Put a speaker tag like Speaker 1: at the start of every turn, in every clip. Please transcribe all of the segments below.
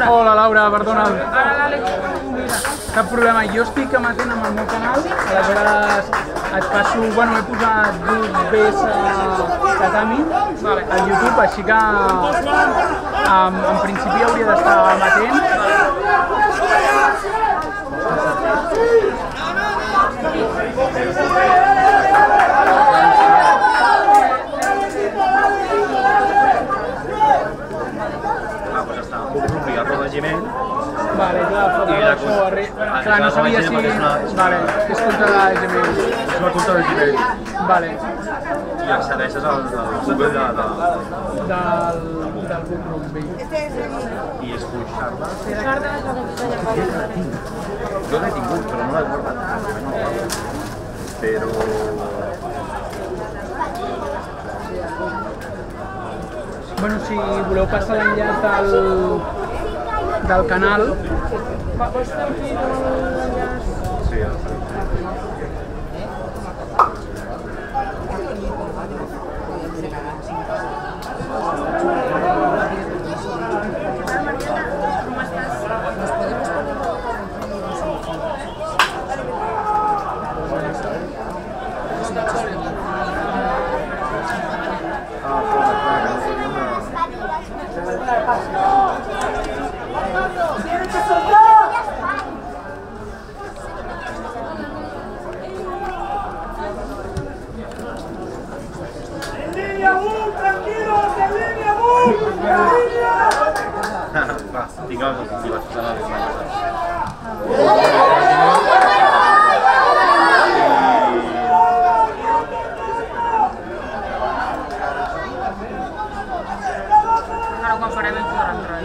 Speaker 1: Hola Laura, perdona. Cap problema, jo estic emetent amb el meu canal, aleshores et passo, bueno, he posat BS Tatami al YouTube, així que en principi hauria d'estar amatent. Vale, clar, clar, no sabia si... Vale, és contra de Gmail.
Speaker 2: És una conta de Gmail.
Speaker 1: Vale.
Speaker 2: I accedeixes al Google del
Speaker 1: Bookroom.
Speaker 2: I escuixar-la. Jo l'he tingut, però no l'he guardat. Però...
Speaker 1: Bueno, si voleu passar l'enllaç del canal...
Speaker 2: Sí, va, tinc els actives, posant les imatges.
Speaker 3: Ara quan farem ens podrà entrar.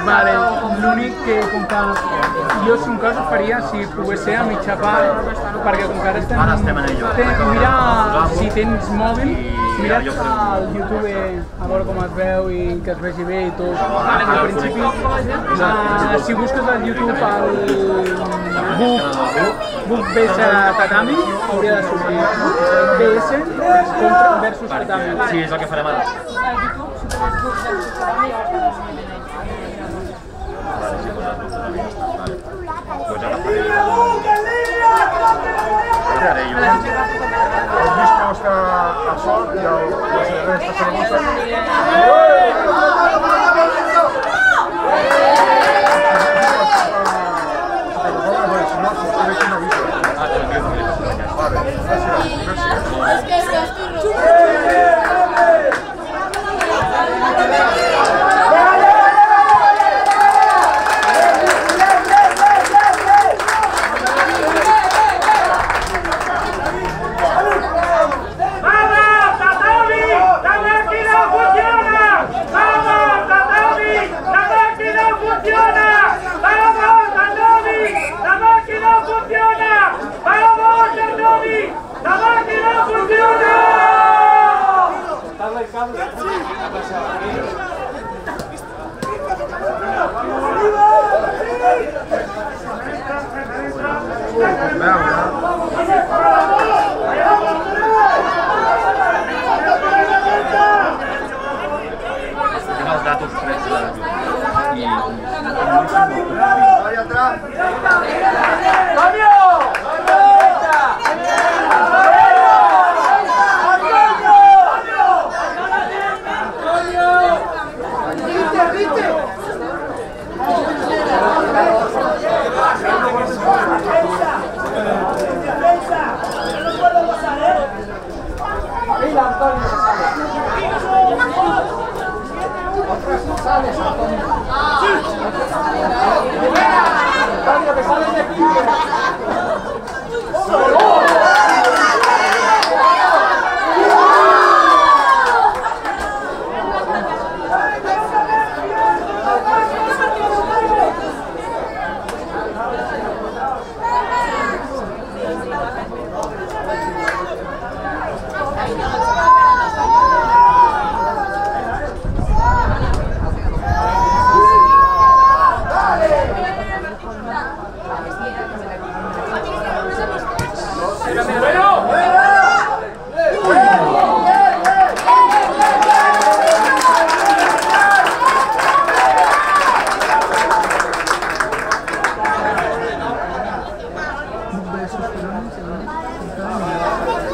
Speaker 1: Vale, l'únic que com que jo si un cas ho faria si pogués ser a mitjà part, perquè com que ara estem en ello. Mira, si tens mòbil, mira't al YouTube a veure com es veu i que es vegi bé i tot. Al principi, si busques al YouTube el Book BS Tatami, hauria de sortir BS versus Tatami.
Speaker 2: Sí, és el que farem ara. Pues ara faré. Ara haré jo.
Speaker 4: El disco està al sol i la cigarrera està fermosa.
Speaker 5: Gràcies.
Speaker 4: Ahí atrás.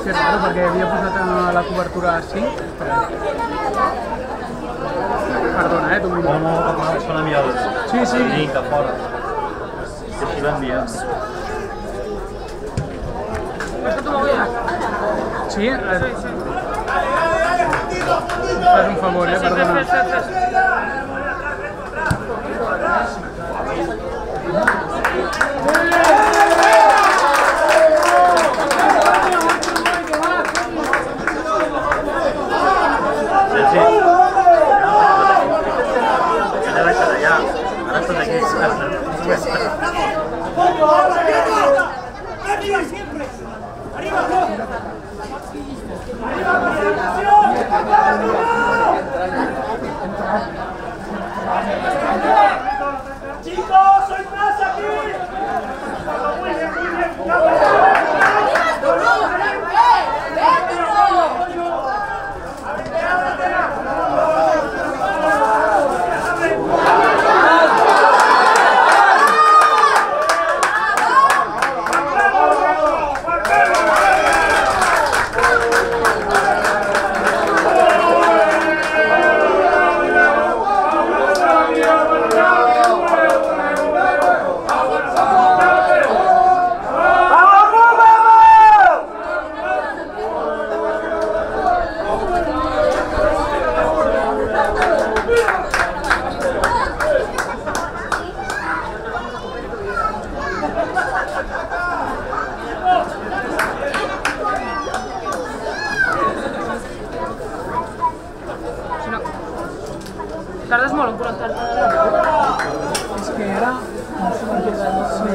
Speaker 1: Que raro, perquè havia posat la cobertura així. Perdona, tu
Speaker 2: No, són enviades.
Speaker 1: Sí, sí.
Speaker 2: Link, a fora. Que així l'envia.
Speaker 3: ¿Esto tu movida?
Speaker 1: Sí?
Speaker 3: Sí.
Speaker 1: Fas un favor, perdona.
Speaker 3: Fes.
Speaker 5: ¡Chicos, soy más aquí! ¡Muy bien!
Speaker 3: Tardes molt en connectar-te.
Speaker 1: És que ara... Sí.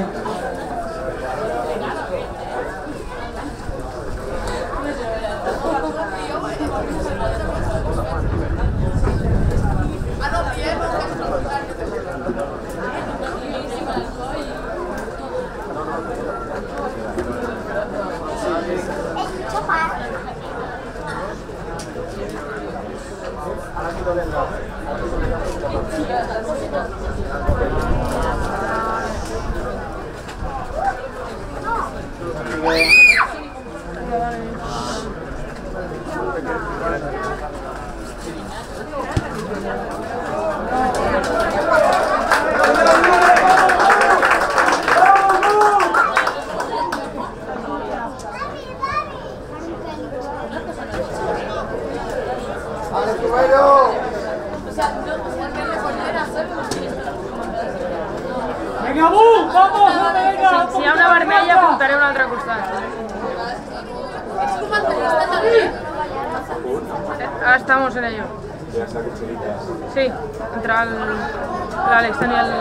Speaker 5: Venga, vamos, venga.
Speaker 3: Si hi ha una vermella, apuntaré a un altre costat. Estamos en ello. Sí, entre l'Àlex tenia el...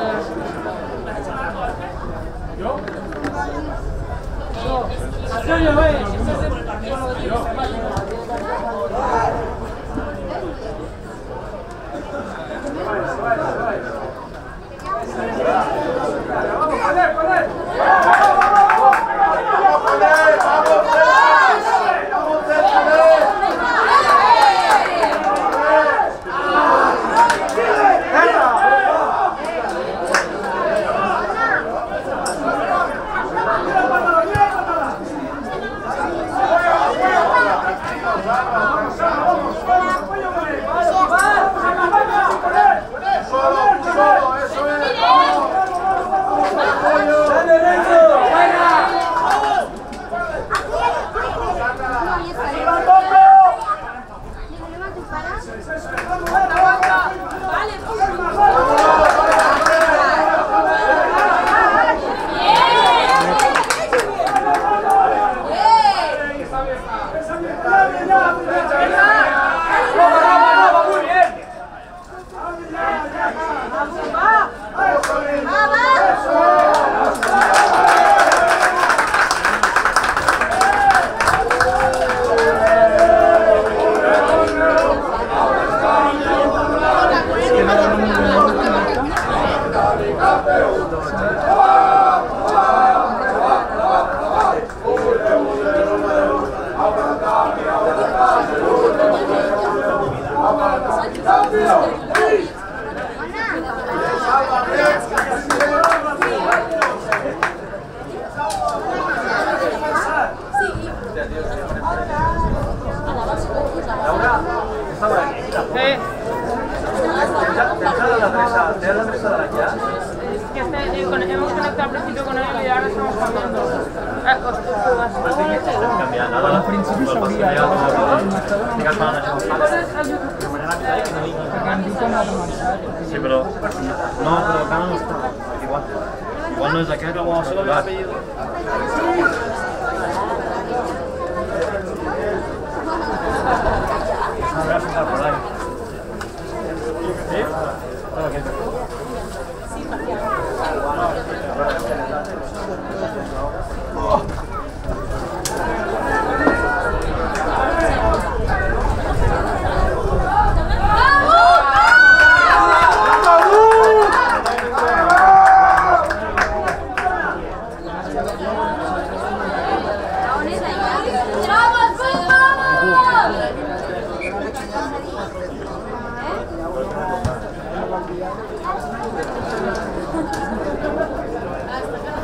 Speaker 3: Hemos conectado al principio con él y ahora estamos cambiando.
Speaker 1: Al principi s'hauria de perquè em diu que no ha començat.
Speaker 2: Sí, però... No, però el canal no està. Igual no és aquest o el celular.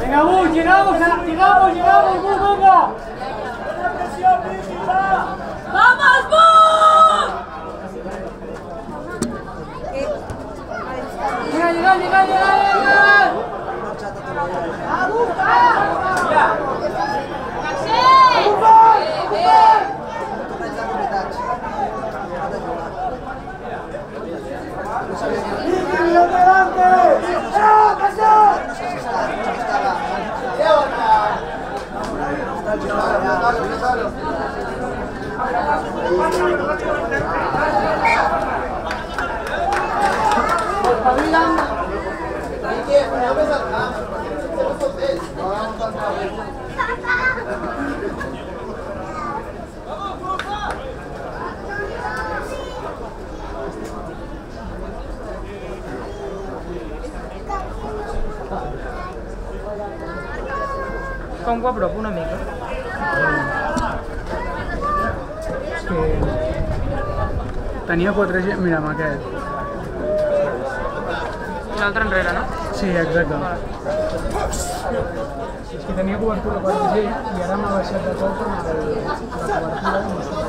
Speaker 5: Venga, Bu, llegamos, Bu, venga. ¡Vamos, Bu! Llega.
Speaker 3: Com ho apropo una mica?
Speaker 1: És que... Tenia 4 gent... Mira, amb aquest.
Speaker 3: I l'altre enrere, no?
Speaker 1: Sí, exacte. És que tenia cobertura 4G i ara m'ha baixat de tot la cobertura.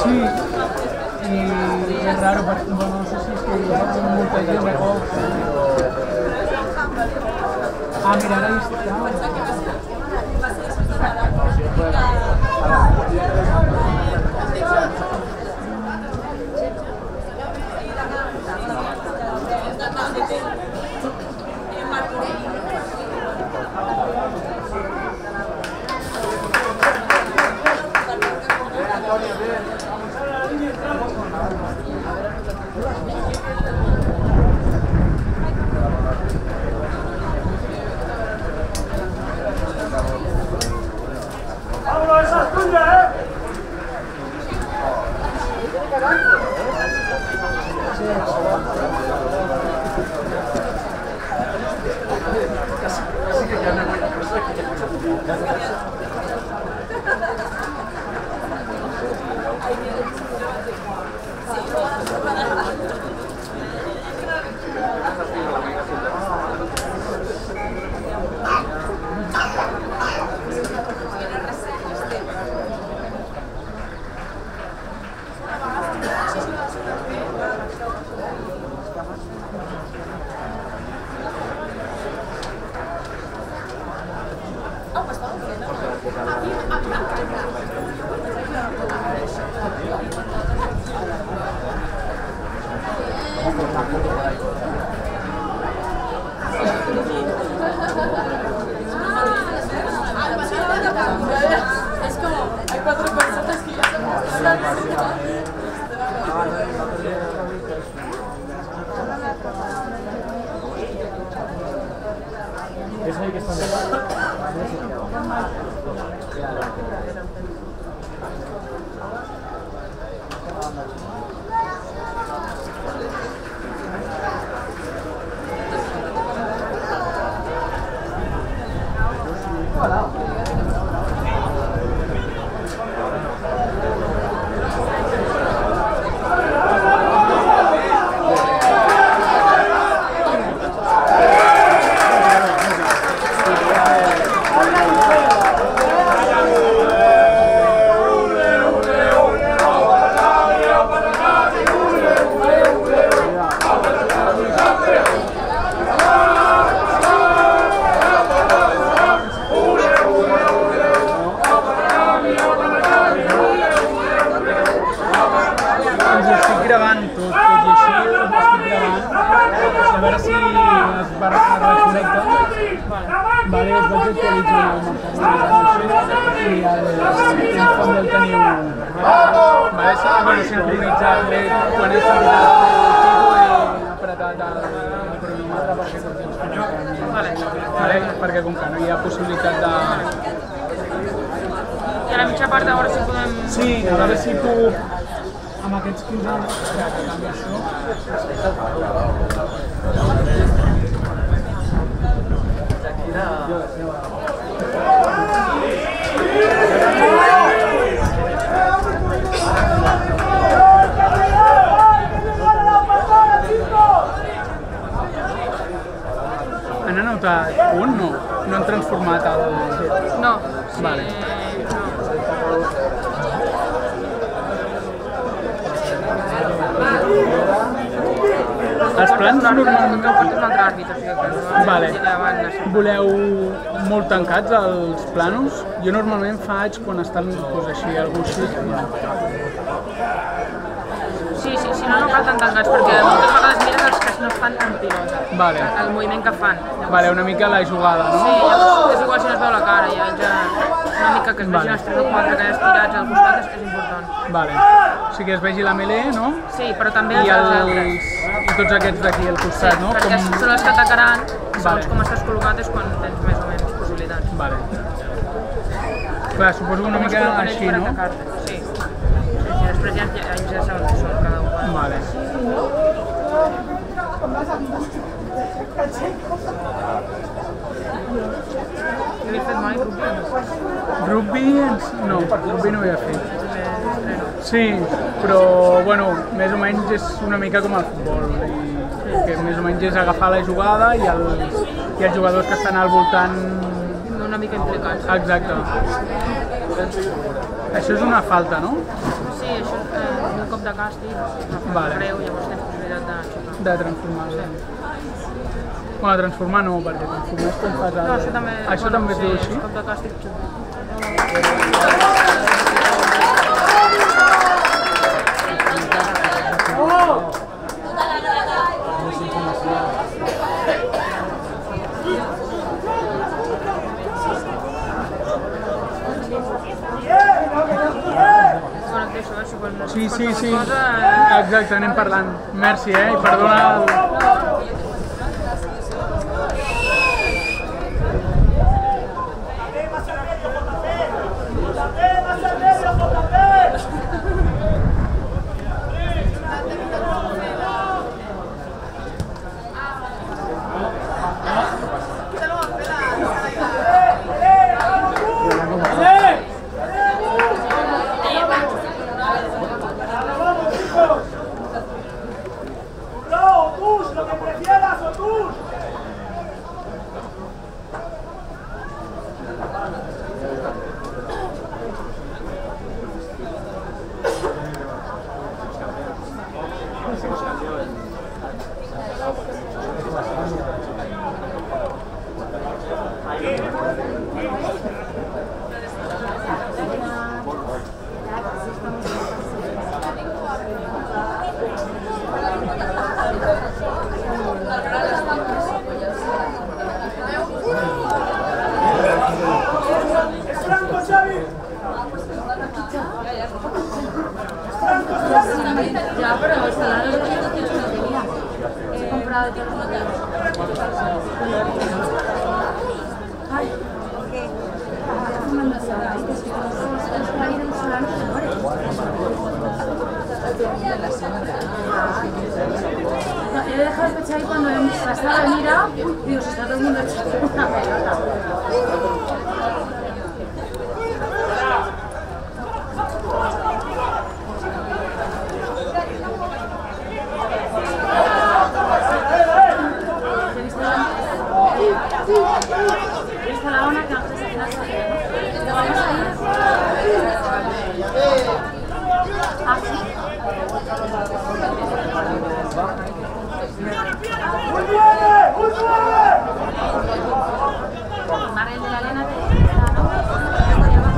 Speaker 1: Sí, i és raro, perquè no sé si és que hi ha molta gent de cop. Ah, mira, ara hi està.
Speaker 5: ¡Vámonos, esa es tuya,
Speaker 3: Es como, hay 4 personas que ya
Speaker 2: ¿Es ahí que están de
Speaker 1: sincronitzat bé quan és apretat el cronòmetre perquè com que no hi ha possibilitat de...
Speaker 3: I a la mitja part a veure si podem...
Speaker 1: Sí, a veure si puc amb aquests 15 anys canviar això. Han anotat un? No. No han transformat el...
Speaker 3: No.
Speaker 1: Vale. Els plans normalment... Vale. Voleu molt tancats els planos? Jo normalment faig quan estan així, algú així.
Speaker 3: Sí, si no cal tan tancats, perquè moltes vegades mires els que no fan tan pilota.
Speaker 1: Vale.
Speaker 3: El moviment que fan.
Speaker 1: Vale, una mica la jugada, no?
Speaker 3: Sí, llavors és igual si no es veu la cara, ja una mica que es vegin els 3 o 4 que has tirats al costat és important.
Speaker 1: Vale. O sigui que es vegi la melee, no?
Speaker 3: Sí, però també els altres.
Speaker 1: I tots aquests d'aquí al costat, no?
Speaker 3: Perquè són els que atacaran, segons com estàs col·locat és quan tens més o menys possibilitats.
Speaker 1: Vale. Clar, suposo una mica així, no?
Speaker 3: Sí. Després ja saben que són cada un.
Speaker 1: Vale.
Speaker 3: Havia fet mai rugby?
Speaker 1: Rugby? No, rugby no ho havia fet. Sí, però, bueno, més o menys és una mica com el futbol. Que més o menys és agafar la jugada i els jugadors que estan al voltant...
Speaker 3: Una mica implicats.
Speaker 1: Exacte. Això és una falta, no?
Speaker 3: Sí, això de càstig, no
Speaker 1: Vale.
Speaker 3: greu, llavors tens possibilitat de xutar.
Speaker 1: De transformar. Bueno, transformar no, perquè transformar és com fas
Speaker 3: No,
Speaker 1: ara.
Speaker 3: això també...
Speaker 1: Això també es diu així?
Speaker 3: Cop de càstig xuta.
Speaker 1: Sí, sí, sí. Exacte, anem parlant. Merci, i perdona el...
Speaker 6: Ya, pero el salario de la que no tenía. He comprado todo lo que... Ay, ¿qué? Fumando sola. Y que si no se va a ir el salario, se muere. He dejado el pecho ahí cuando pasaba la mira. Digo, si está todo el mundo echando una pelota. Esta la una que antes se hace. ¿Lo vamos a ir? Ah, sí. Marel de la Elena de esta, ¿no?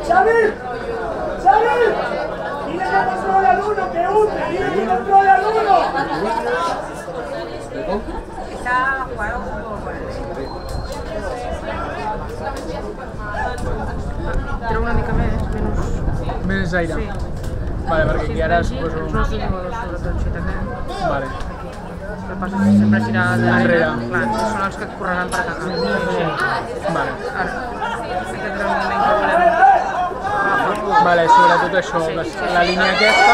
Speaker 5: ¡Xavi! ¡Xavi! ¡Dile que controle al uno! ¡Que hunde! ¡Dile que controle al uno!
Speaker 3: Está jugando un poco por el... Treu una mica més,
Speaker 1: Més aire.
Speaker 3: Sí.
Speaker 1: Vale, perquè aquí ara suposo...
Speaker 3: Els nostres jugadors, sobretot, sí, també.
Speaker 1: Vale.
Speaker 3: El que passa és que sempre serà
Speaker 1: Enrere.
Speaker 3: Clar, són els que correran per atacar. Sí.
Speaker 1: Vale.
Speaker 3: Ara, sí que tenen un moment que volem...
Speaker 1: Vale, sobretot això, la línia aquesta...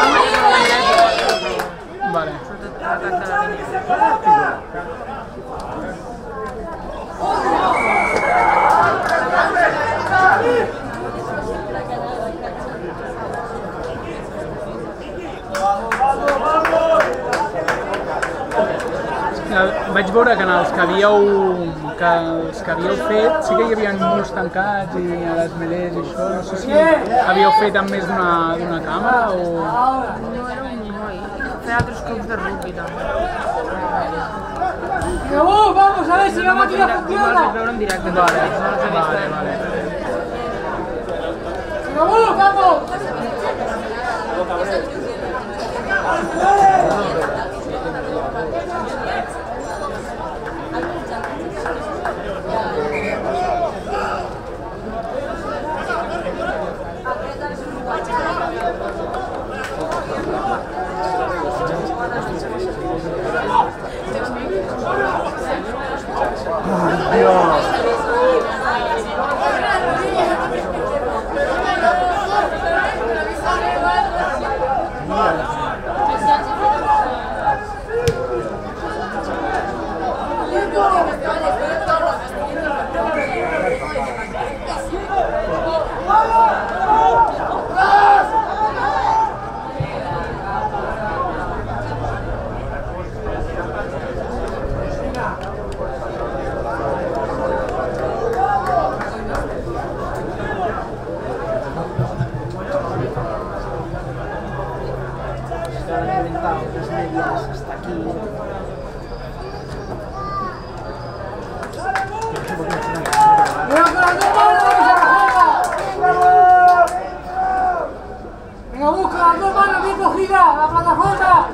Speaker 1: Vale.
Speaker 3: Sobretot l'atac de la línia.
Speaker 1: Vaig veure que en els que havíeu fet sí que hi havia molts tancats i a les melés i això, no sé si havíeu fet amb més d'una càmera o...
Speaker 3: No era un moll, feia altres clubs de rugby també.
Speaker 5: Vamos a ver si la máquina
Speaker 3: Jo
Speaker 5: funciona.
Speaker 3: els vaig veure en directe.
Speaker 1: Vale,
Speaker 3: No els he vist
Speaker 1: vale, vale.
Speaker 5: Vamos, Venga, busca las dos manos bien cogidas, la plataforma.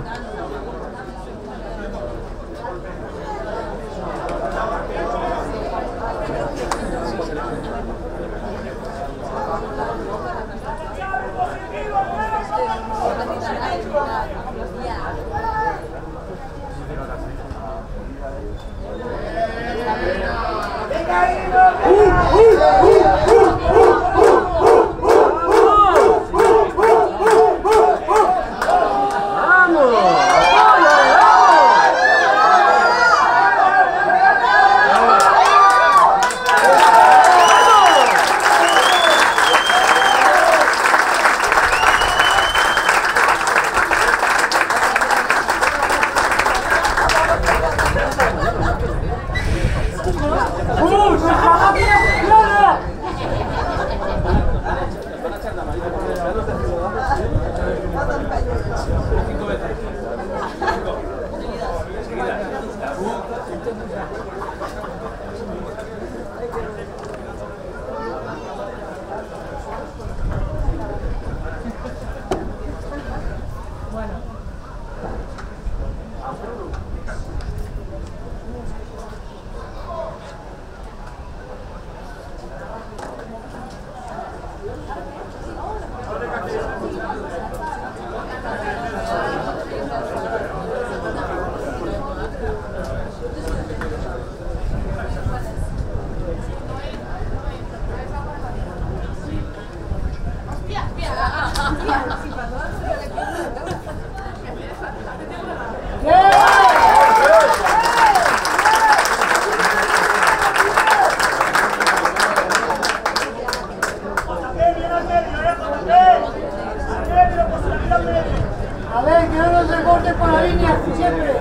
Speaker 5: A ver, que no nos recorten por la línea, siempre.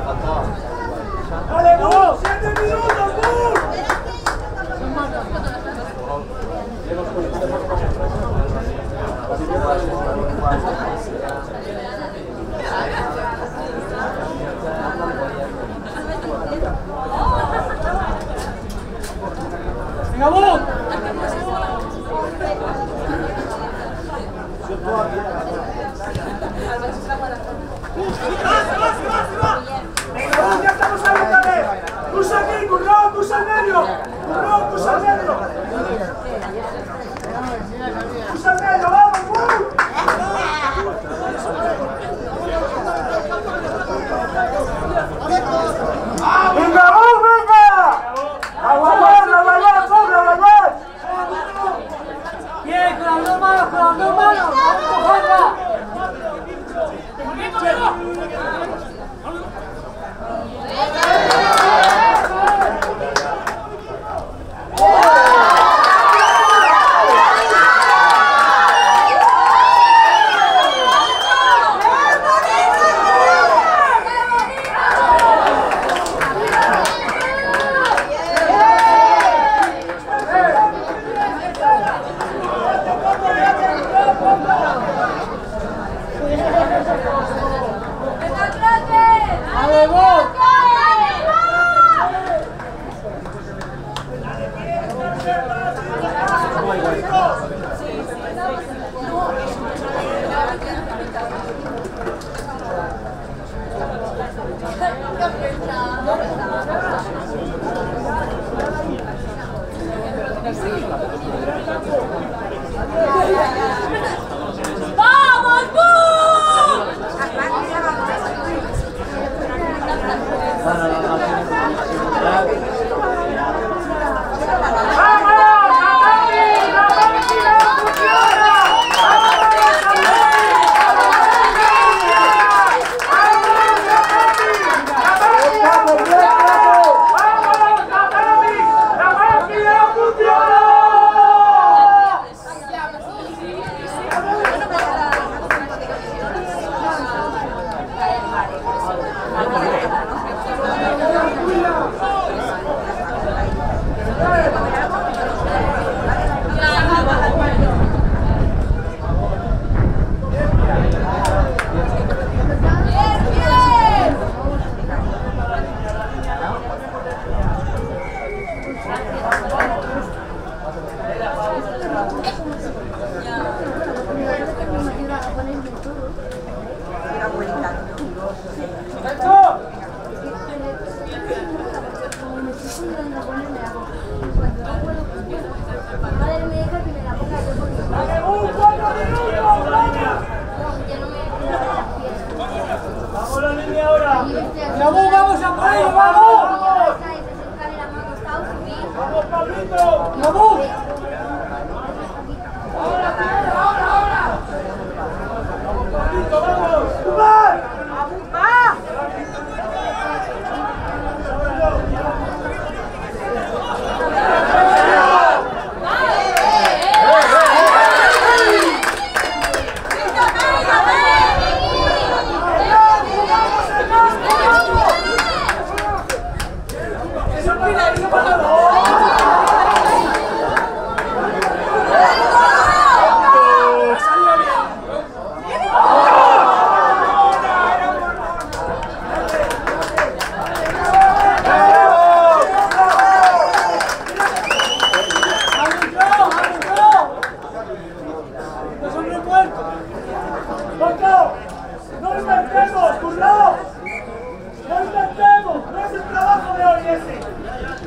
Speaker 5: ¡Dale, vamos! ¡7 minutos, vamos! ¡Venga, vamos! ¡Ya estamos ahí otra vez! ¡Pusa aquí, Currón! ¡Pusa al medio! ¡Currón, pusa al medio! ¡Pusa al medio, vamos! ¡Venga, vamos, venga! ¡Aguayar, aguayar, pobre, aguayar! ¡Bien, con las dos manos, con las dos manos! ¡Vamos a cogerla! ¡Los hombres muertos! ¡Loco! ¡No inventemos, currao! ¡No inventemos! ¡No es el trabajo de hoy ese!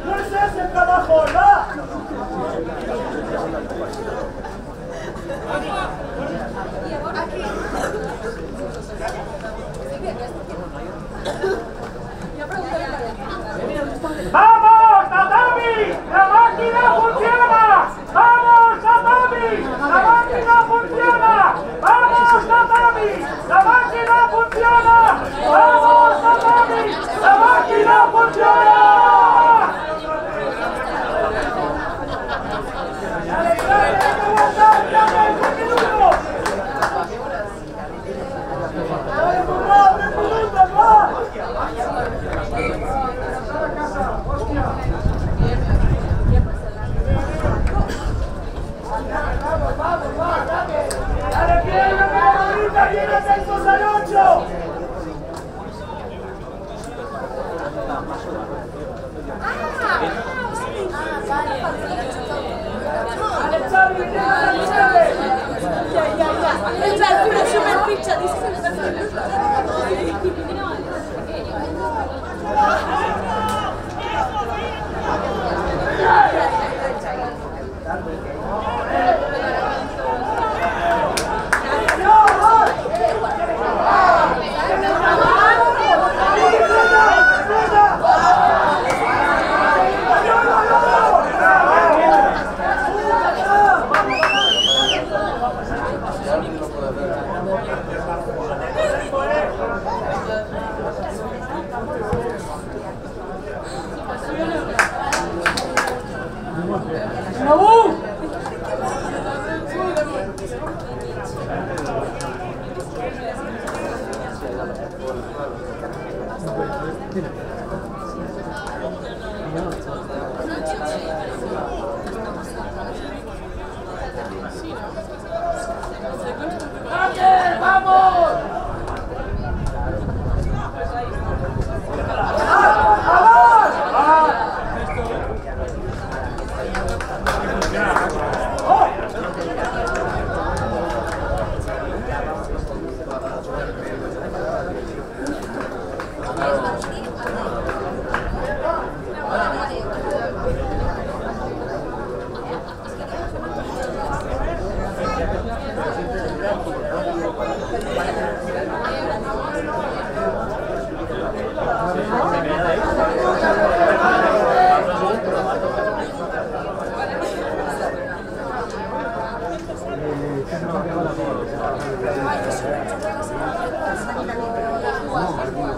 Speaker 5: ¡No es ese el trabajo, ¿verdad? ¡Vamos, Tatami! ¡La máquina funciona! ¡Vamos, Tatami! ¡La máquina funciona! ¡Vamos, Tatami! ¡La máquina funciona! ¡Vamos, Tatami! ¡La máquina funciona!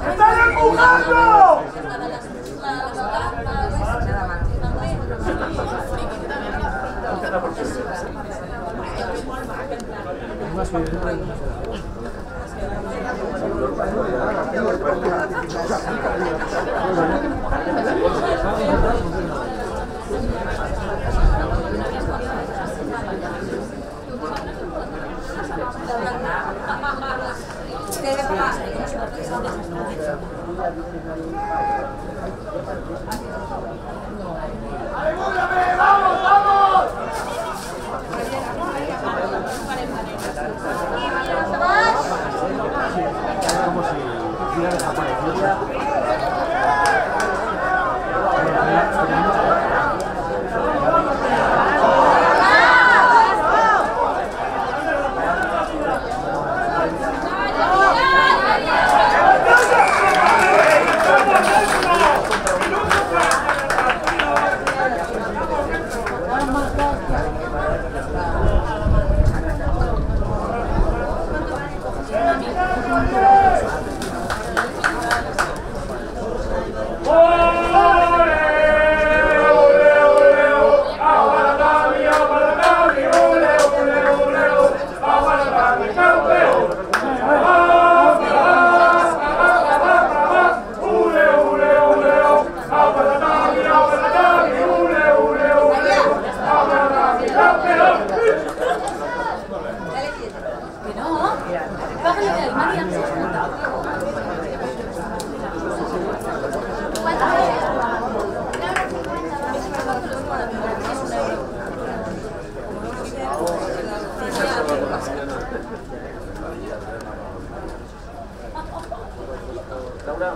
Speaker 5: ¡Están empujando! ¡Vamos, vamos!
Speaker 2: Como si hubiera desaparecido. Laura,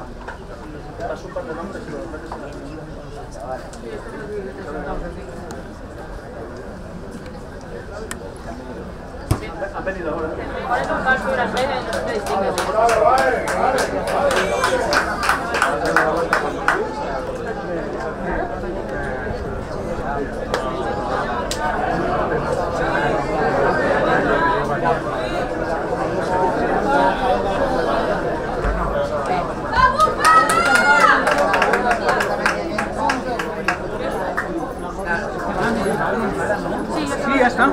Speaker 2: paso un par de nombres y los metes en la han venido ahora.
Speaker 3: Ahora es un caso de las redes y no se distingue.
Speaker 1: Sí, ya está.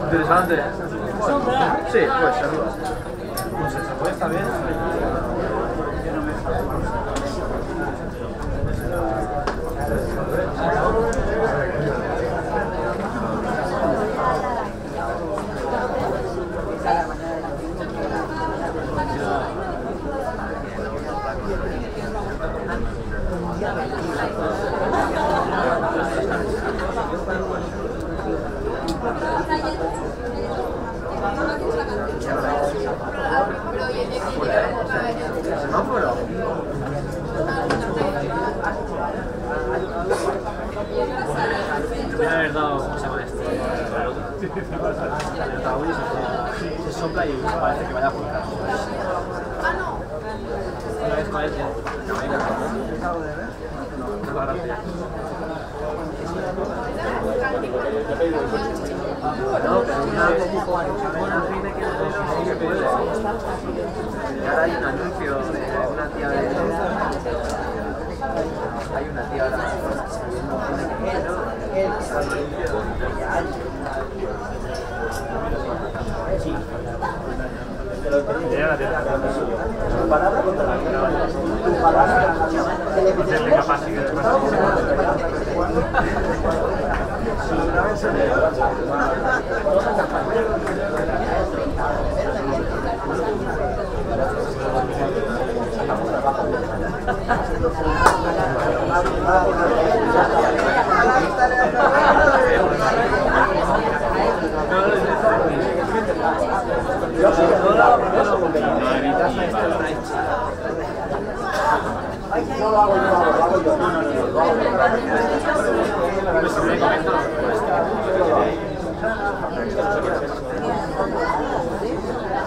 Speaker 2: Interesante. Sí, pues saludos. No sé, ¿se puede estar bien? ¿Semáforo? Debería haber dado, ¿cómo se llama esto? Se sopla y parece que vaya a apuntar. Una vez parece. Muchas gracias. No, pero una fina que no se puede. Y ahora hay un anuncio de una tía de... Hay una tía ahora palabra contra la tu palabra capaz que no lo hago yo, lo hago yo.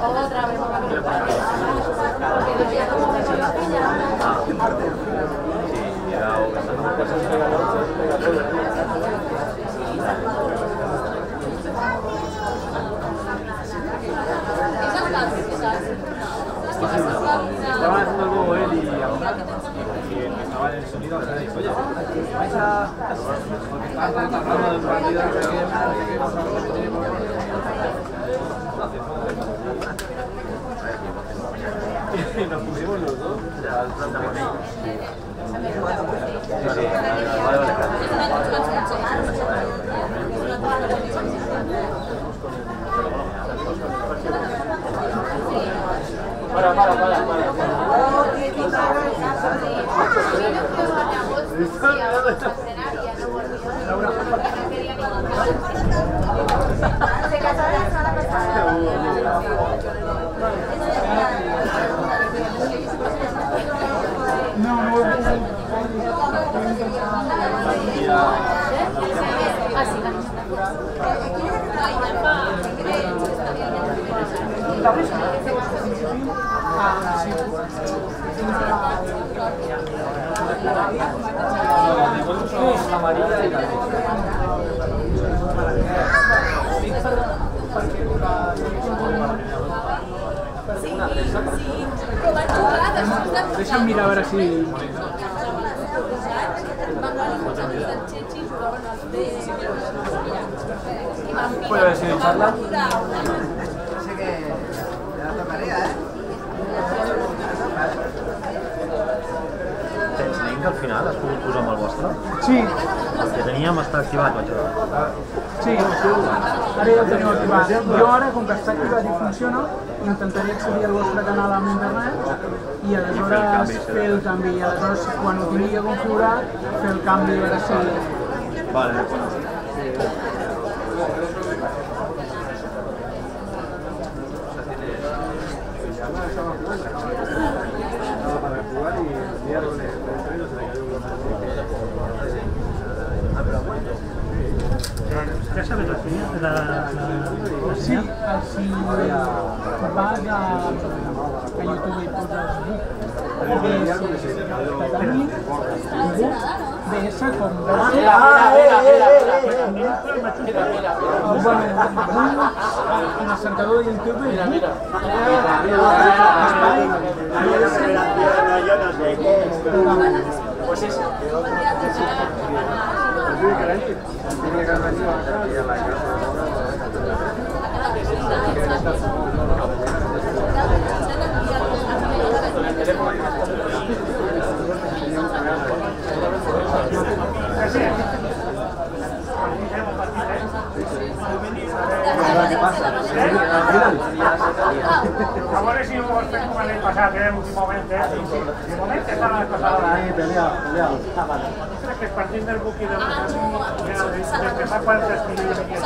Speaker 6: Otra vez.
Speaker 2: Estaban haciendo luego él y estaba en el sonido, o sea, dijo, oye, vais a... Porque estaban hablando de un partido y nos pusimos los dos.
Speaker 6: Se casó la semana pasada.
Speaker 2: La amarilla y la
Speaker 1: Deixa'm mirar a veure si...
Speaker 2: ¿Puedo decir charla?
Speaker 7: Sé que ya tocaría, ¿eh?
Speaker 8: Tens link al final? Has pogut posar amb el vostre?
Speaker 1: Sí,
Speaker 8: El que teníem està activat, vaig a veure.
Speaker 1: sí, ara ja el teniu activat. Jo ara, com que està activat i funciona, intentaré accedir al vostre canal amb internet i aleshores fer el canvi. I aleshores, quan ho tingui ja configurat, fer el canvi a veure si...
Speaker 8: Vale, d'acord.
Speaker 2: Para jugar y enviarlo el estreno se le cayó un
Speaker 9: ¿Ya sabes las líneas de la
Speaker 1: Sí, si vas a YouTube i poses BS com en el cercador de YouTube
Speaker 7: Pues eso.
Speaker 5: A veure si ho has fet com l'any passat, últimament. Últimament estan les coses ara. Crec que partint del buc i del que fa quantes millones aquí a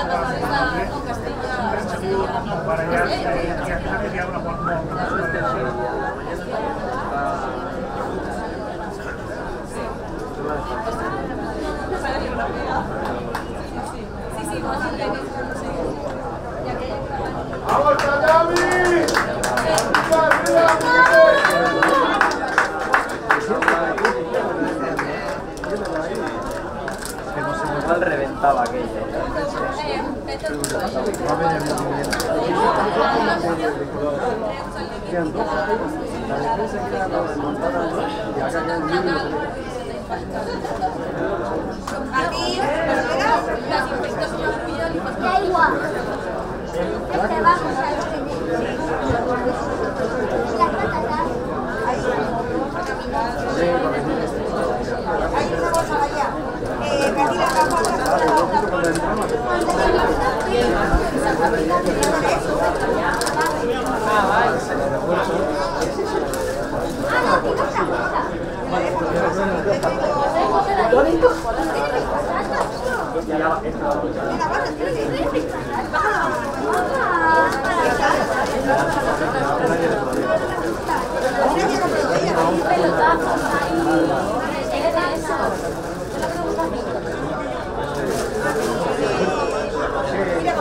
Speaker 5: para allá y aquí no quería una forma.
Speaker 4: ¡Vamos, Chayami!
Speaker 2: Que no sé muy mal reventaba aquella.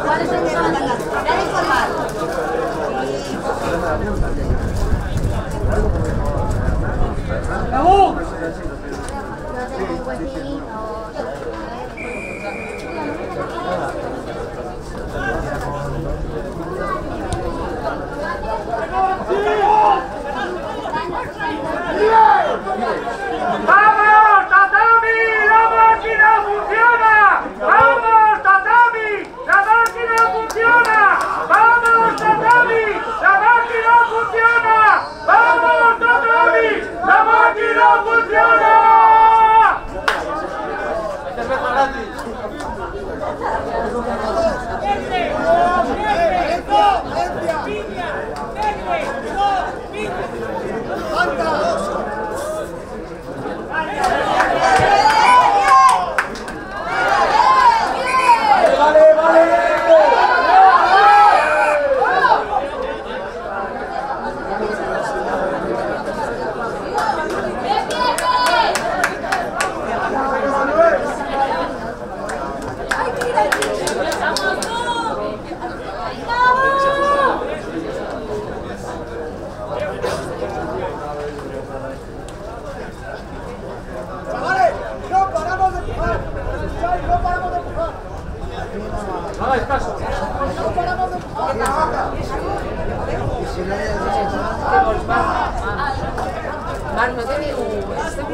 Speaker 6: ¿Cuál es el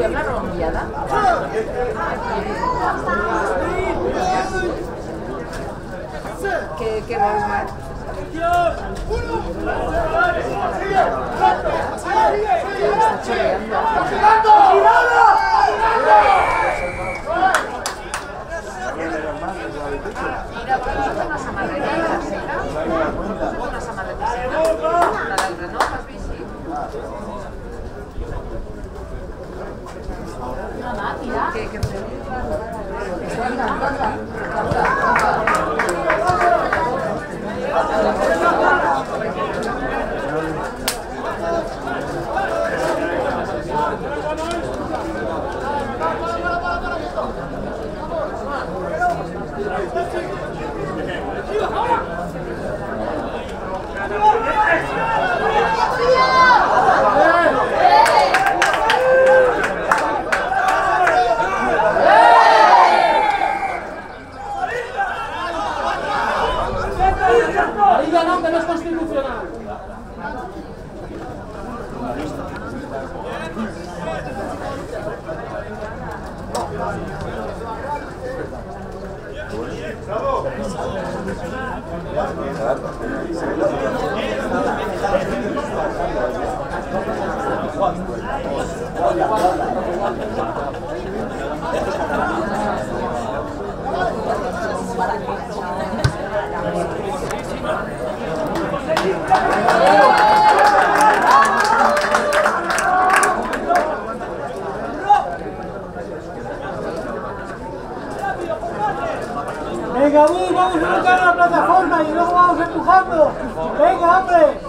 Speaker 3: Volem la remullada? Què vols, Marc? Mira, pots una samarreta seca? Una samarreta seca? La d'altre, no? L'has vist? Sí. Què fem?
Speaker 5: Venga, vamos a montar la plataforma y luego vamos empujando. Venga, hombre.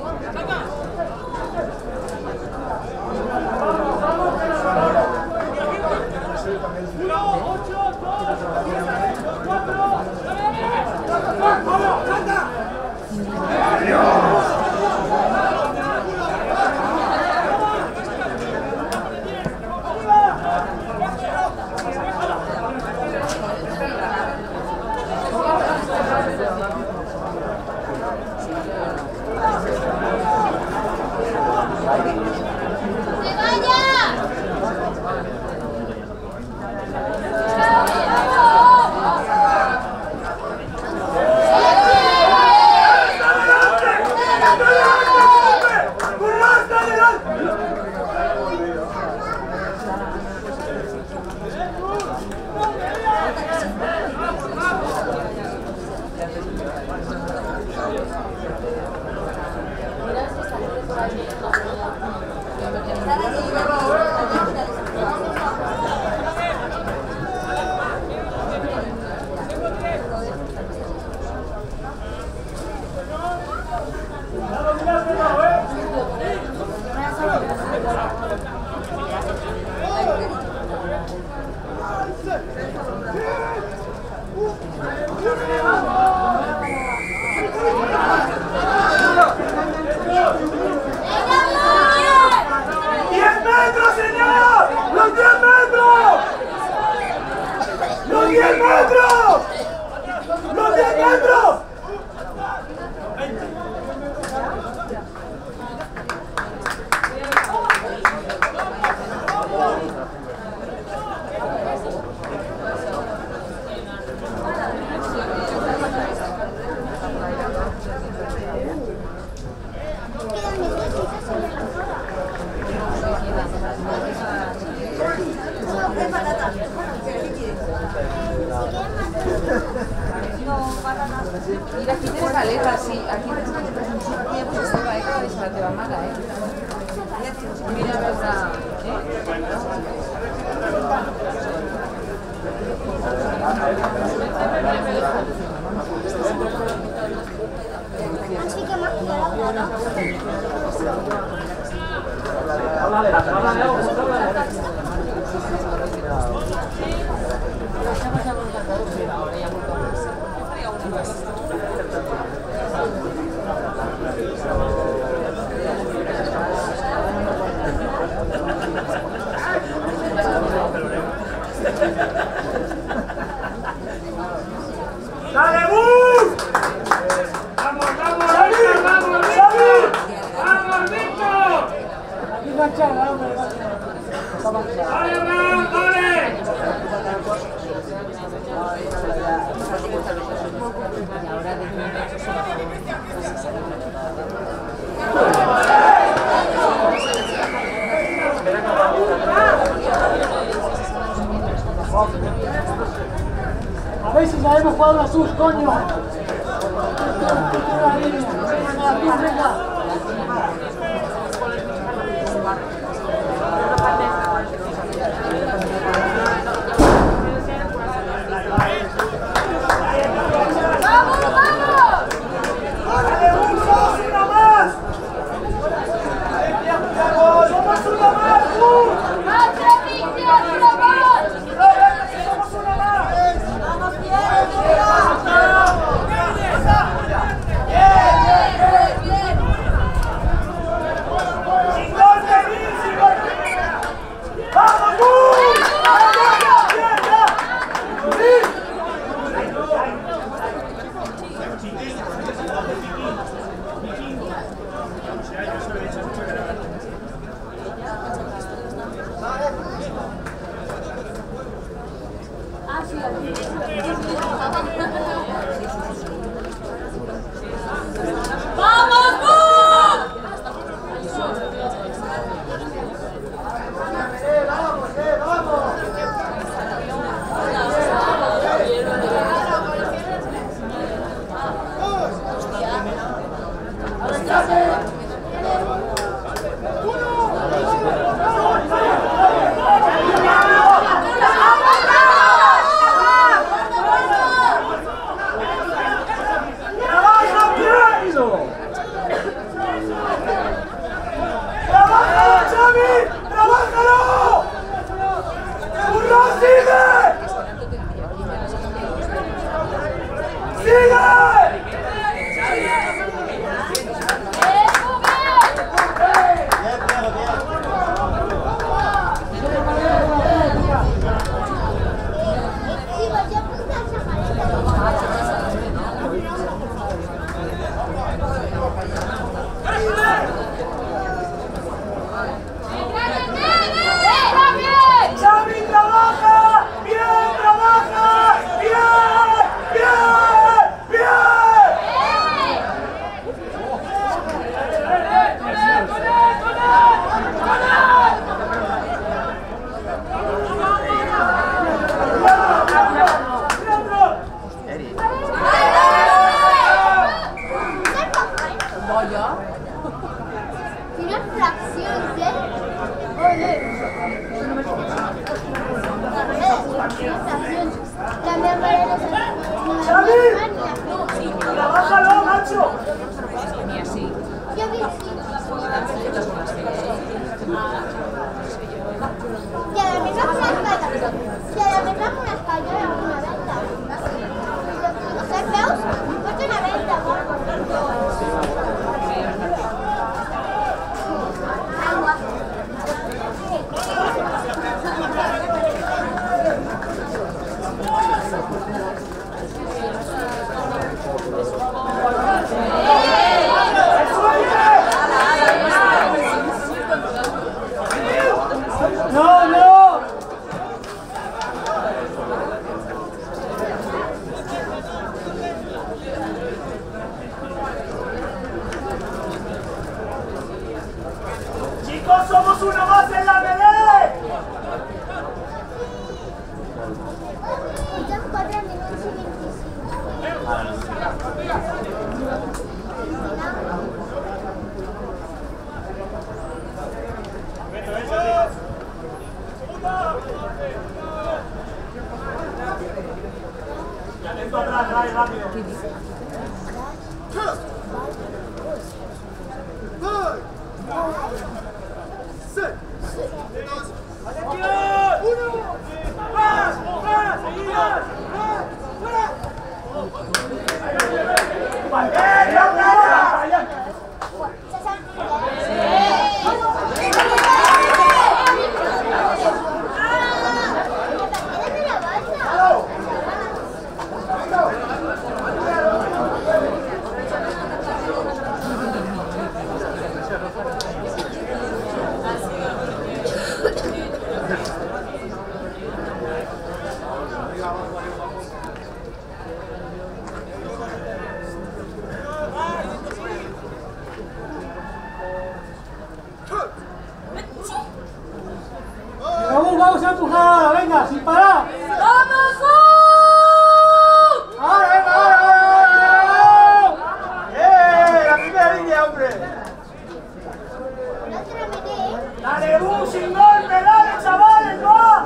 Speaker 3: Mira, aquí tens galeta, sí. Aquí tens galeta sencilla. Aquí pues estava, que va deixar la teva mare, Mira, a veure...
Speaker 5: ¡Dale, bus! ¡Vamos, vamos, Víctor! ¡Vamos, Víctor! ¡Vamos, Víctor! ¡Vale, hemos jugado una sus, coño. Venga. ¡Sin golpe, dale, chavales, va!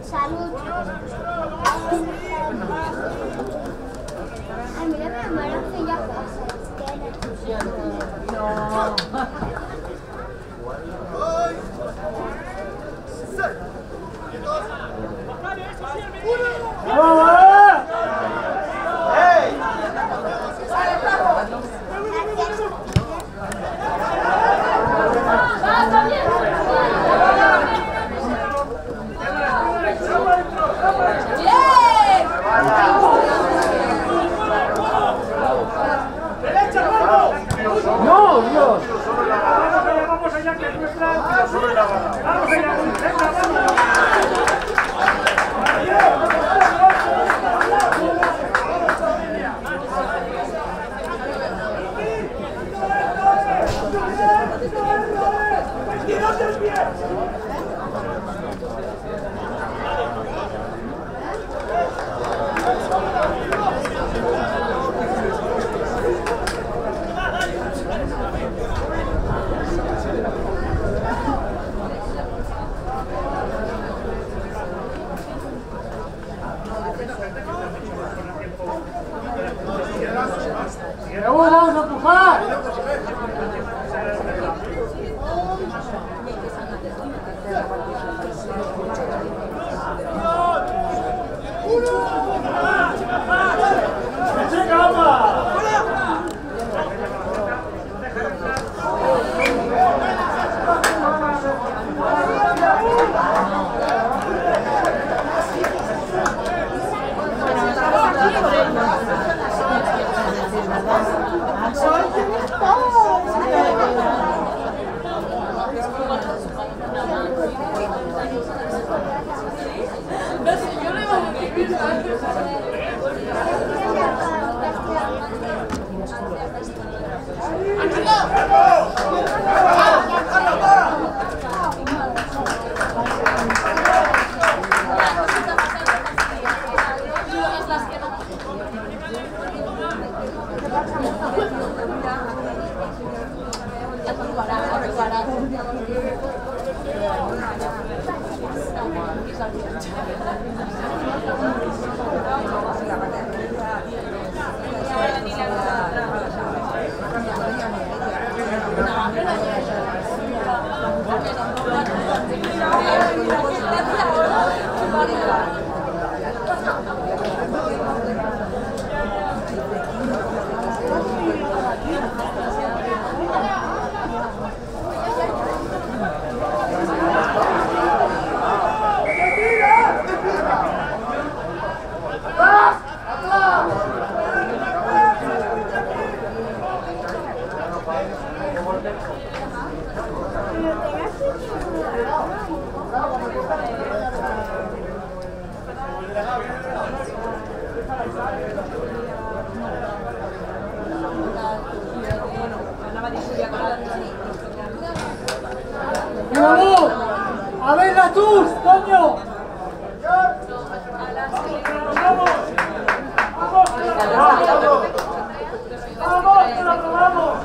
Speaker 10: Salud. Ay, mira mi hermano que ya pasa. No.
Speaker 5: ¡No, Dios! Vamos allá, que es nuestra. Vamos allá, venga, ¡vamos a empujar! ¡Vamos! ¡A ver la tus, coño! ¡Vamos! ¡Vamos, que la probamos! ¡Vamos, que la probamos!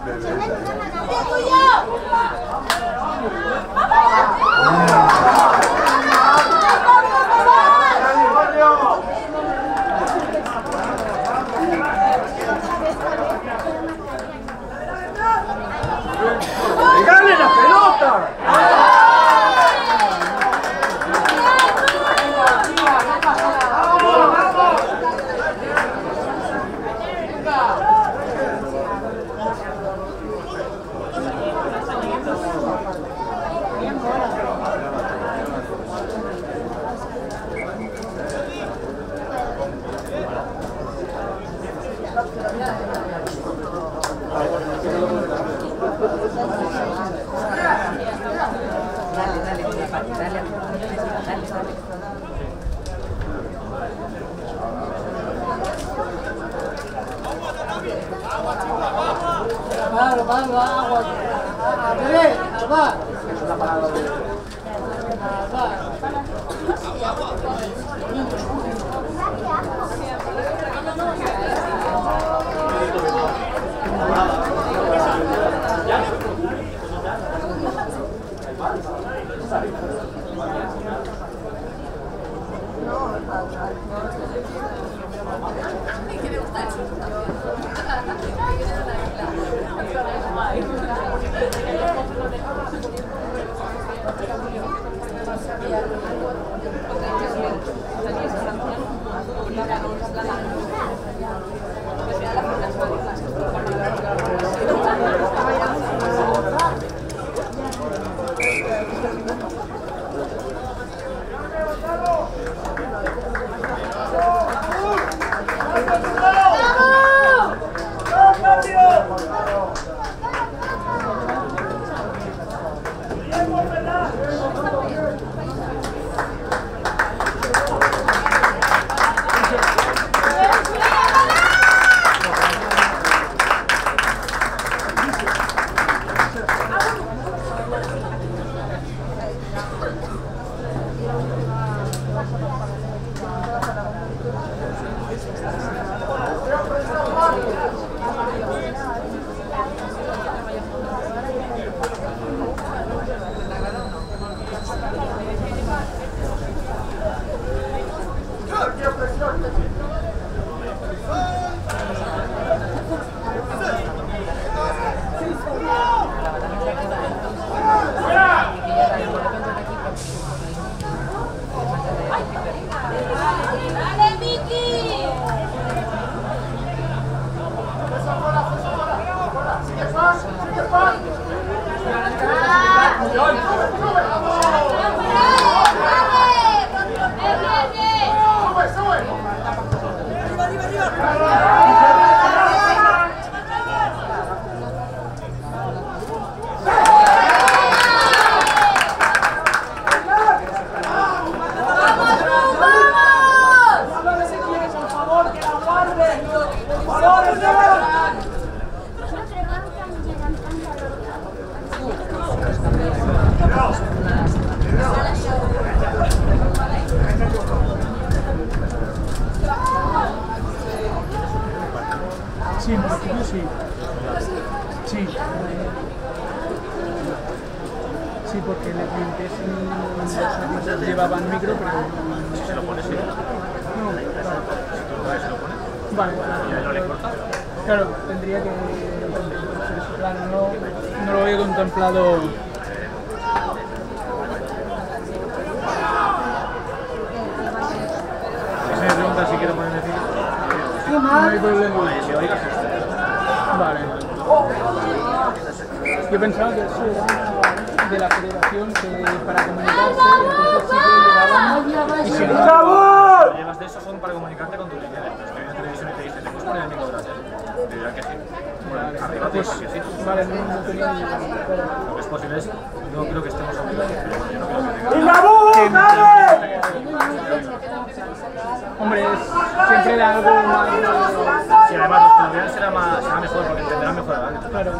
Speaker 5: ¡Dale la pelota!
Speaker 1: Sí, en principio sí. Sí. Sí, porque le clientes llevaban micro, pero...
Speaker 8: Si se lo pones, sí.
Speaker 1: No,
Speaker 8: Si tú lo traes, se lo pones.
Speaker 1: vale.
Speaker 8: Y ahí no le cortas.
Speaker 1: Claro, tendría que... Claro, no lo había contemplado...
Speaker 8: Si me preguntas si quiero poner el cine.
Speaker 1: No hay problema.
Speaker 8: Si oigas,
Speaker 1: Vale. Yo pensaba que eso era de la federación que para comunicarse, entonces sí que llevaban... Y si no,
Speaker 8: lo llevas de eso son para comunicarte con tu línea. Entonces te viene la televisión y te dice, ¿te puedes poner el micro de la tele? Te dirán que sí. Arriba te dice que sí.
Speaker 1: Vale, no tenía ni idea.
Speaker 8: Lo que es posible es, no creo que estemos obligados. Yo no creo que
Speaker 1: Hombre, siempre era algo más...
Speaker 8: si además los que lo vean será mejor, porque entenderán mejor el ámbito.
Speaker 1: Claro.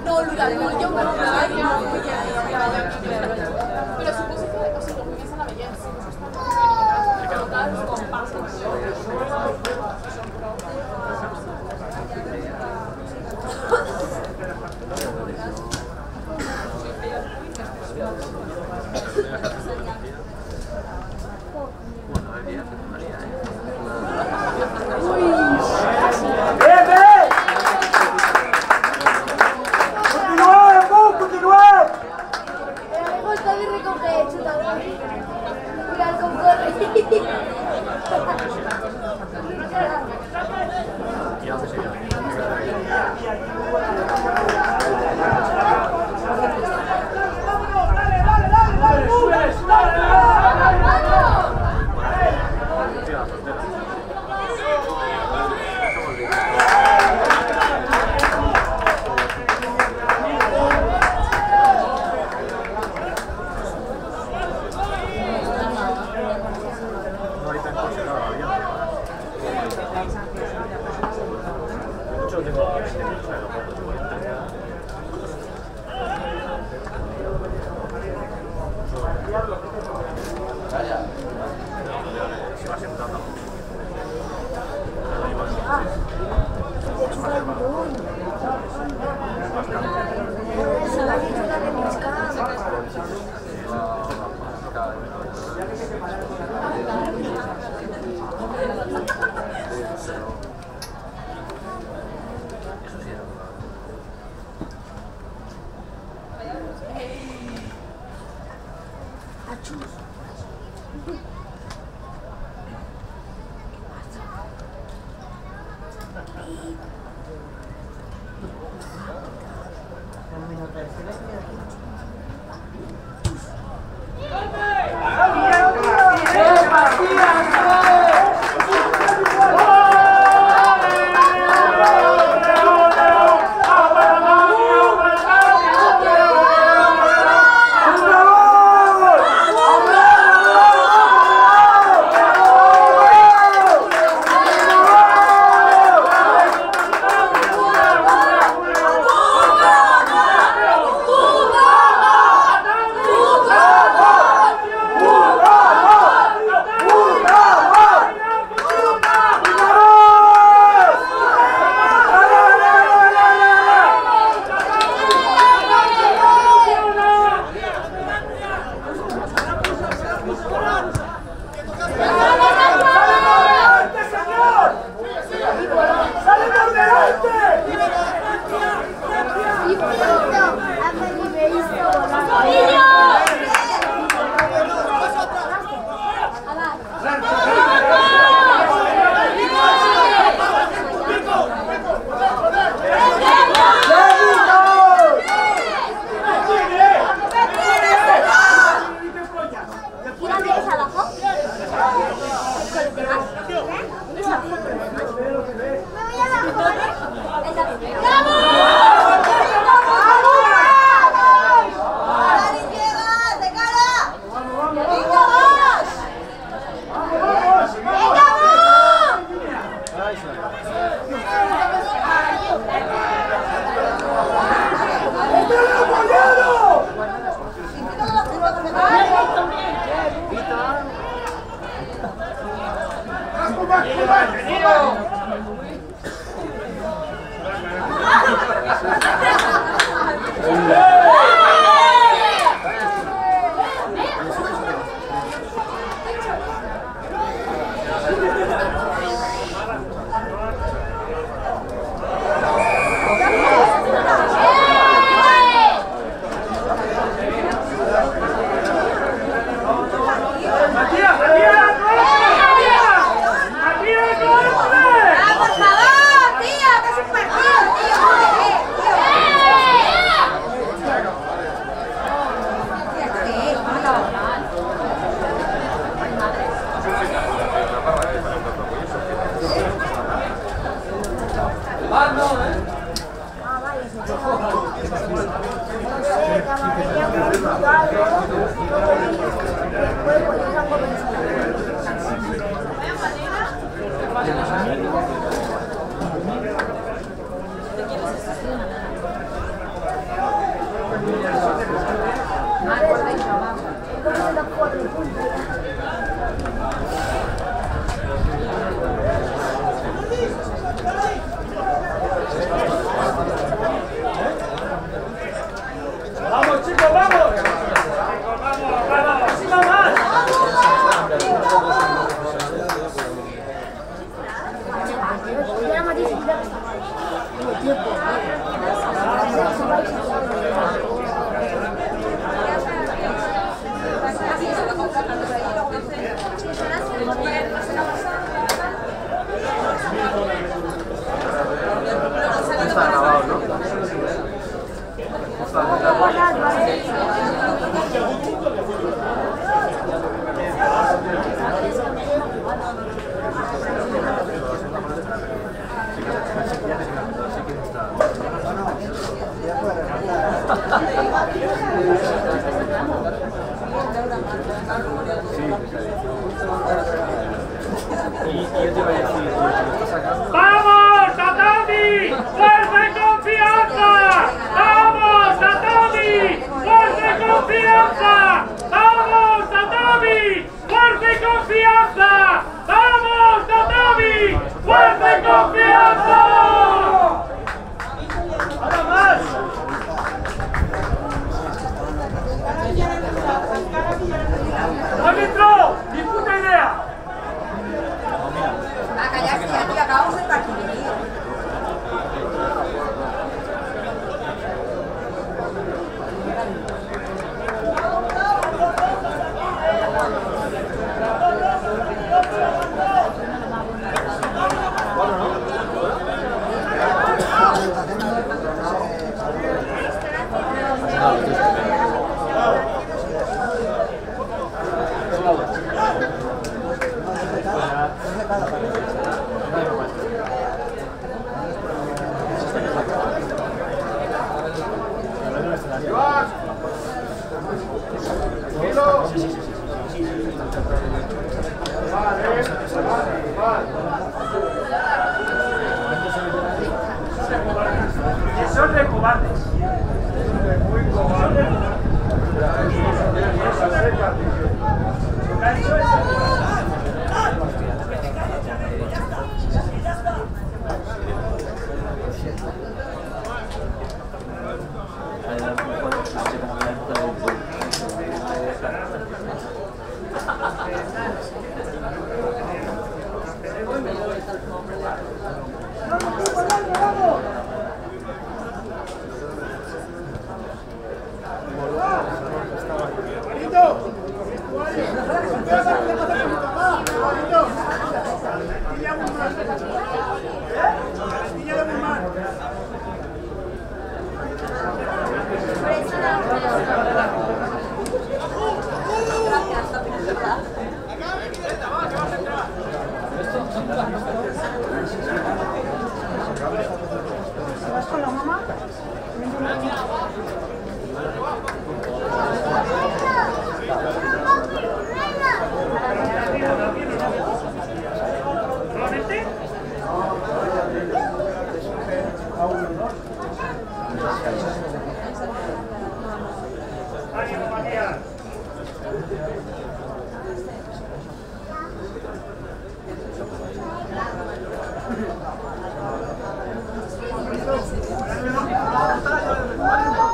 Speaker 3: No, olvidarlo, yo me lo pero supuso que o sigui, només a la bellesa. Com passes.
Speaker 5: ¡Vamos, chicos, vamos! ¡Vamos, encima más!
Speaker 2: Está grabado, ¿no?
Speaker 5: ¡Vamos, Tatami! ¡Fuerza y confianza! ¡Vamos, Tatami! ¡Fuerza y confianza! ¡Vamos, Tatami! ¡Fuerza y confianza! ¡Vamos, Tatami! ¡Fuerza y confianza! ¡Ahora más! ¡Árbitro! ¡Ni puta idea!
Speaker 3: Ah, callaste, aquí acabamos el partido.
Speaker 5: Son de cobardes. Muy cobardes. Lo que ha hecho es...
Speaker 6: ¿Vas con la mamá?
Speaker 5: ¡Ánimo, Matías!
Speaker 6: ¡Vamos!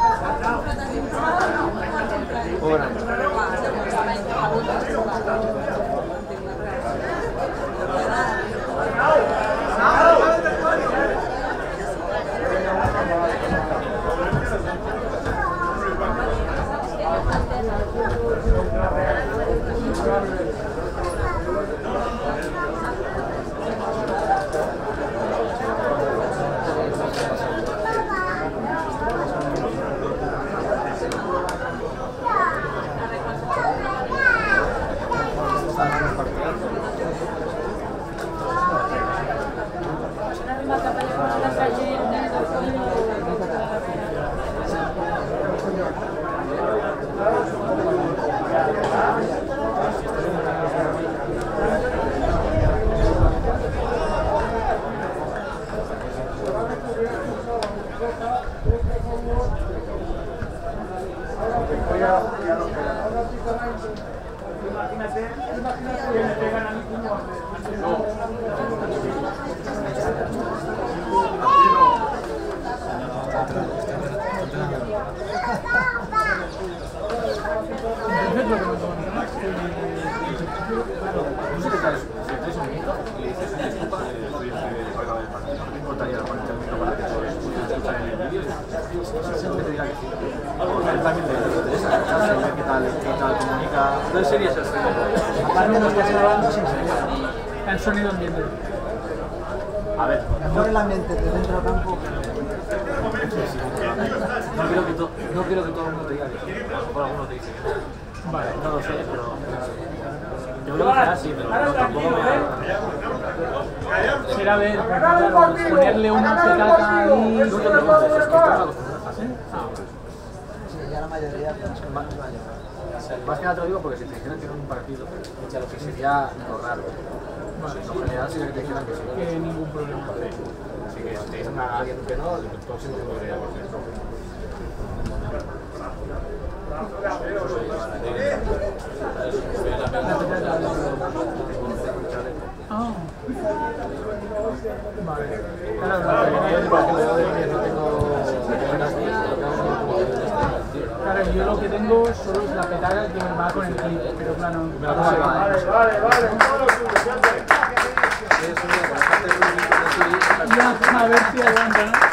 Speaker 2: ¿No serías el sonido?
Speaker 1: Aparte nos estás grabando sin señal. El sonido ambiente.
Speaker 2: A ver,
Speaker 7: Mejor el ambiente de dentro del campo.
Speaker 2: no quiero que todo el mundo te diga que sí. A lo mejor alguno te dice que no. Vale, no lo sé, pero yo creo que será así, pero tampoco me
Speaker 1: Será ver, porque claro, ponerle una petaca ahí.
Speaker 2: No te preocupes, es que estás acostumbrado.
Speaker 7: Sí, ya la mayoría pues,
Speaker 2: Más que nada te lo digo porque si te dijeran que no en un partido, ya lo que sería lo raro. En general sería que te dijeran que sí.
Speaker 1: Que ningún problema.
Speaker 2: Así que si te dicen a alguien que no, el próximo te podría volver.
Speaker 1: Ah. Vale. Claro, yo lo que tengo solo es la petaca que me va con el clip, pero claro, ya, a ver si aguanta, ¿no?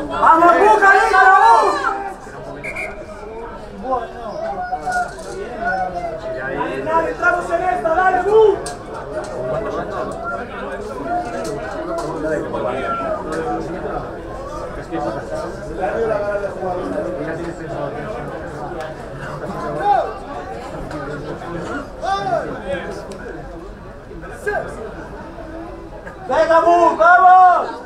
Speaker 5: ¡Vamos, Bucarista, vamos! Dale, entramos en esta, dale, Bu. ¡Venga, Bu, vamos!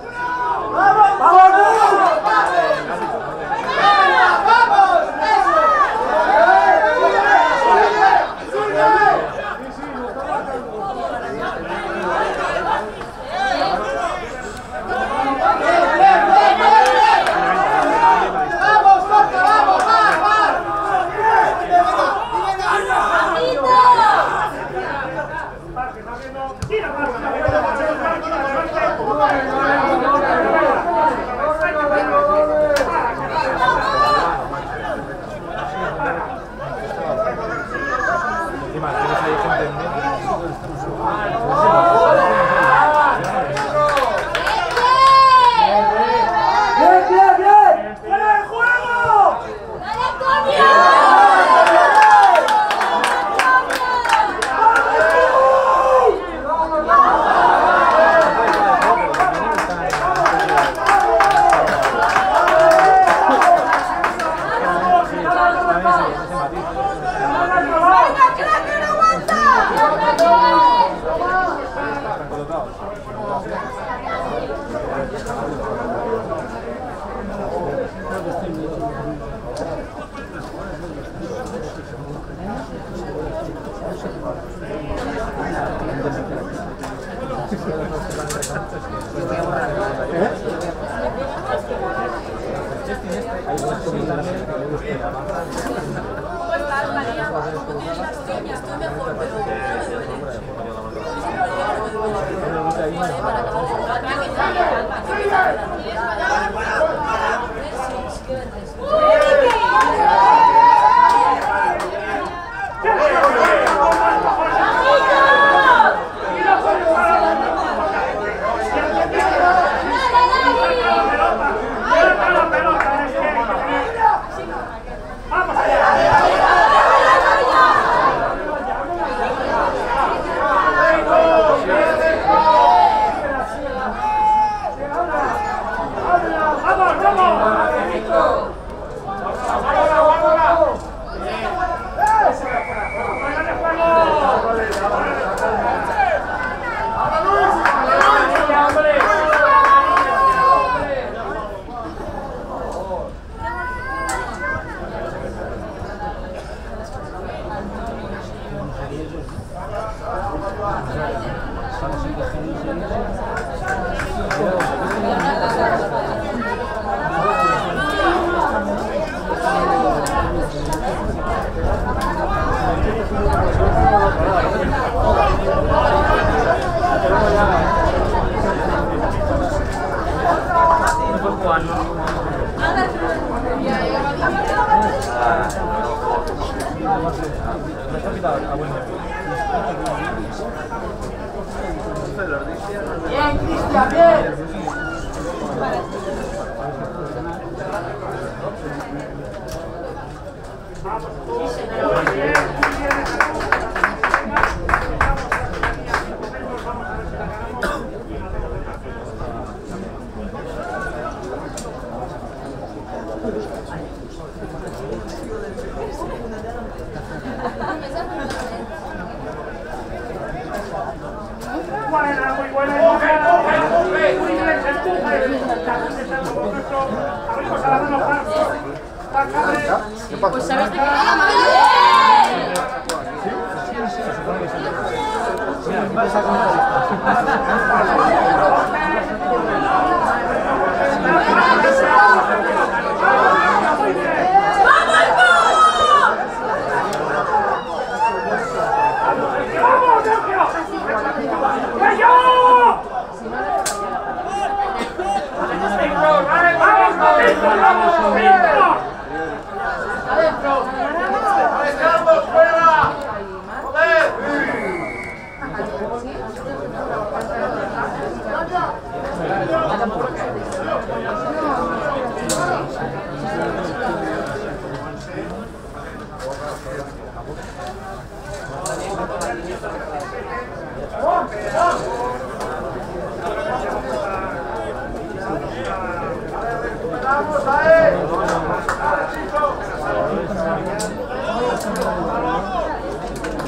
Speaker 5: Bien, Cristian, bien. Muy buena.
Speaker 3: Pues sabes de qué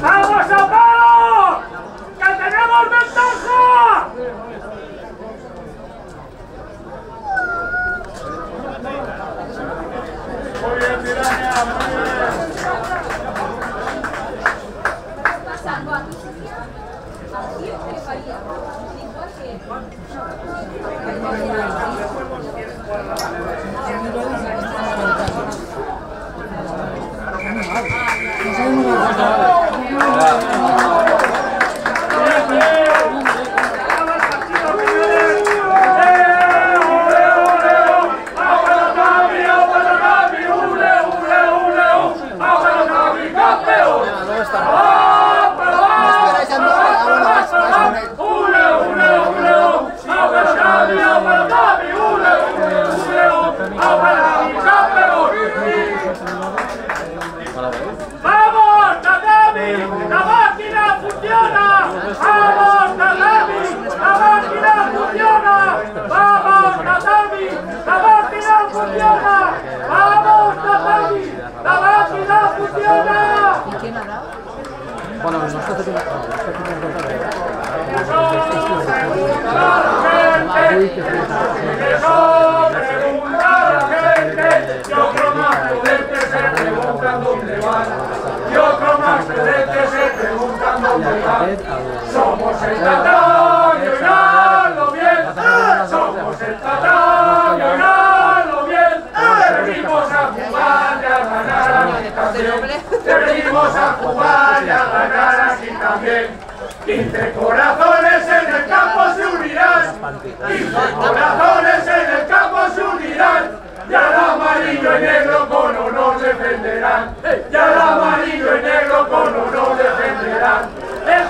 Speaker 5: ¡Vamos, Apolo! ¡Que tenemos ventaja! Muy bien, Piraña, muy bien.
Speaker 3: pasando a tu Sofía, a ti te faría igual
Speaker 5: ¡Vamos, Tatami! ¡La máquina funciona! ¡Vamos, Tatami! ¡La máquina funciona! ¡Vamos, Tatami! ¡La máquina funciona! ¡Vamos, Tatami! ¡La máquina funciona!
Speaker 3: ¿Y quién ha dado?
Speaker 11: Bueno, nosotros
Speaker 5: Somos el Cataño, oiganlo bien. Somos el Cataño, oiganlo bien. Venimos a jugar y a ganar aquí también. Venimos a jugar y a ganar aquí también. 15 corazones en el campo se unirán. 15 corazones en el campo se unirán. Y al amarillo y negro con honor defenderán. Y al amarillo y negro con honor defenderán. El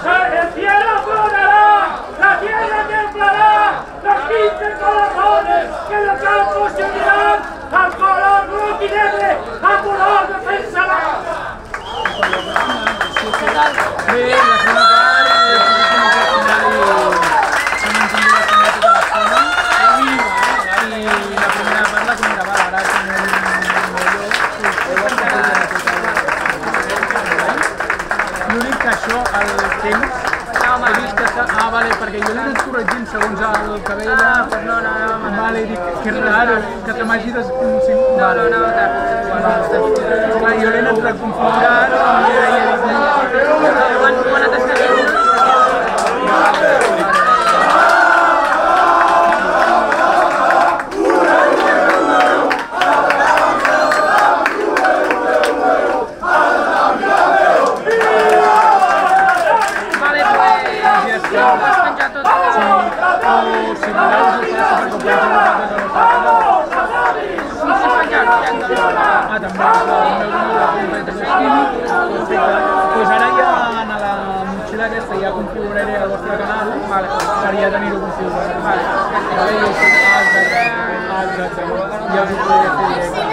Speaker 5: cielo coronará, la tierra temblará, los 15 corazones que en el campo se unirán al color roquinegre, al color defensará.
Speaker 1: Bé, la segona part i la primera part la tenim gravada, ara tenim l'únic que això, el temps, he vist que està... Ah, vale, perquè jo l'he anat corregint segons el cabell. Ah, pues no, vale, dic, que raro, que te m'hagi desconfigurat. No, clar, jo l'he anat reconfigurant i he dit... Quan et escrivim? Pues ara ja en la motxilla aquesta ja configuraré el vostre canal per ja tenir-ho configurat. Exacte. Ja us ho podré fer.